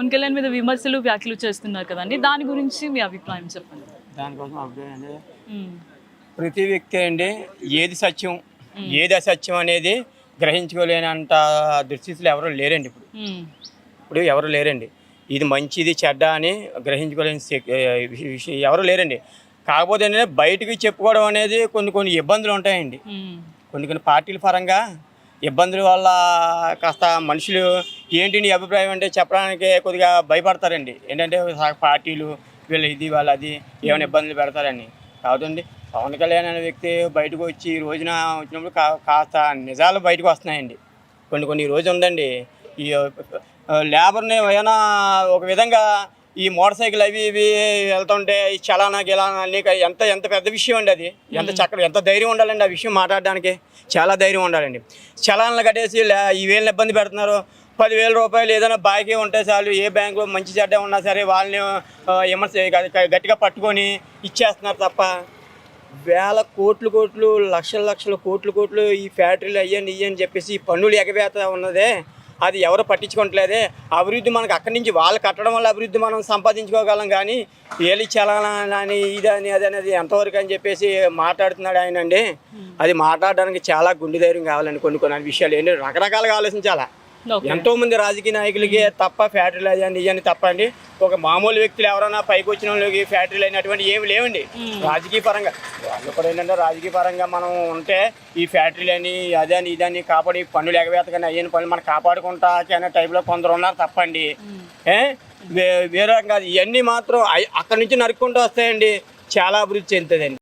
పవన్ కళ్యాణ్ మీద విమర్శలు వ్యాఖ్యలు చేస్తున్నారు కదండి, దాని గురించి మీ అభిప్రాయం చెప్పండి. దానికోసం అభిప్రాయం అండి, ప్రతి వ్యక్తి అండి ఏది సత్యం ఏది అసత్యం అనేది గ్రహించుకోలేనంత దుస్థితిలో ఎవరు లేరండి. ఇప్పుడు ఎవరు లేరండి. ఇది మంచిది చెడ్డ అని గ్రహించుకోలేని విషయం ఎవరు లేరండి. కాకపోతే ఏంటంటే బయటకు చెప్పుకోవడం అనేది కొన్ని ఇబ్బందులు ఉంటాయండి. కొన్ని పార్టీల పరంగా ఇబ్బందుల వల్ల కాస్త మనుషులు ఏంటి నీ అభిప్రాయం అంటే చెప్పడానికి కొద్దిగా భయపడతారండి. ఏంటంటే పార్టీలు వీళ్ళు ఇది వాళ్ళు అది ఏమైనా ఇబ్బందులు పెడతారని. కాదండి, పవన్ కళ్యాణ్ అనే వ్యక్తి బయటకు వచ్చి ఈ రోజున వచ్చినప్పుడు కాస్త నిజాలు బయటకు వస్తున్నాయండి. కొన్ని రోజు ఉందండి, ఈ లేబర్ని ఏమైనా ఒక విధంగా ఈ మోటార్ సైకిల్ అవి ఇవి వెళ్తుంటే ఈ చలానా గిలానా నీకు ఎంత పెద్ద విషయం అండి. అది ఎంత ధైర్యం ఉండాలండి ఆ విషయం మాట్లాడడానికి. చాలా ధైర్యం ఉండాలండి. చలానాలు కట్టేసి ఈ వేళ్ళని ఇబ్బంది పెడుతున్నారు. 10,000 రూపాయలు ఏదైనా బాకీ ఉంటే చాలు, ఏ బ్యాంకులో మంచి చెడ్డ ఉన్నా సరే వాళ్ళని గట్టిగా పట్టుకొని ఇచ్చేస్తున్నారు తప్ప వేల కోట్లు లక్షల కోట్లు ఈ ఫ్యాక్టరీలు అయ్యండి ఇయ్యని చెప్పేసి ఈ పన్నులు ఎగవేత ఉన్నదే అది ఎవరు పట్టించుకోవట్లేదే. అభివృద్ధి మనకు అక్కడి నుంచి వాళ్ళు కట్టడం వల్ల అభివృద్ధి మనం సంపాదించుకోగలం, కానీ ఏలి చలాలని ఇదని అది అనేది ఎంతవరకు అని చెప్పేసి మాట్లాడుతున్నాడు ఆయన అండి. అది మాట్లాడడానికి చాలా గుండె ధైర్యం కావాలండి. కొన్ని విషయాలు ఏంటి రకరకాలుగా ఆలోచించాలా. ఎంతోమంది రాజకీయ నాయకులకి తప్ప ఫ్యాక్టరీలు అయ్యండి ఇవన్నీ తప్ప అండి. ఒక మామూలు వ్యక్తులు ఎవరైనా పైకి వచ్చిన వాళ్ళకి ఫ్యాక్టరీలు అయినటువంటి ఏమి లేవండి. రాజకీయ పరంగా వాళ్ళు కూడా ఏంటంటే రాజకీయ పరంగా మనం ఉంటే ఈ ఫ్యాక్టరీలు అని అదని ఇదని కాపాడి పన్నులు ఎగవేత కానీ అయ్యని పనులు మనం కాపాడుకుంటా అనే టైప్లో కొందరు ఉన్నారు తప్పండి. వేరే కాదు, ఇవన్నీ మాత్రం అక్కడి నుంచి నరుక్కుంటూ వస్తాయండి. చాలా అభివృద్ధి చెందుతుందండి.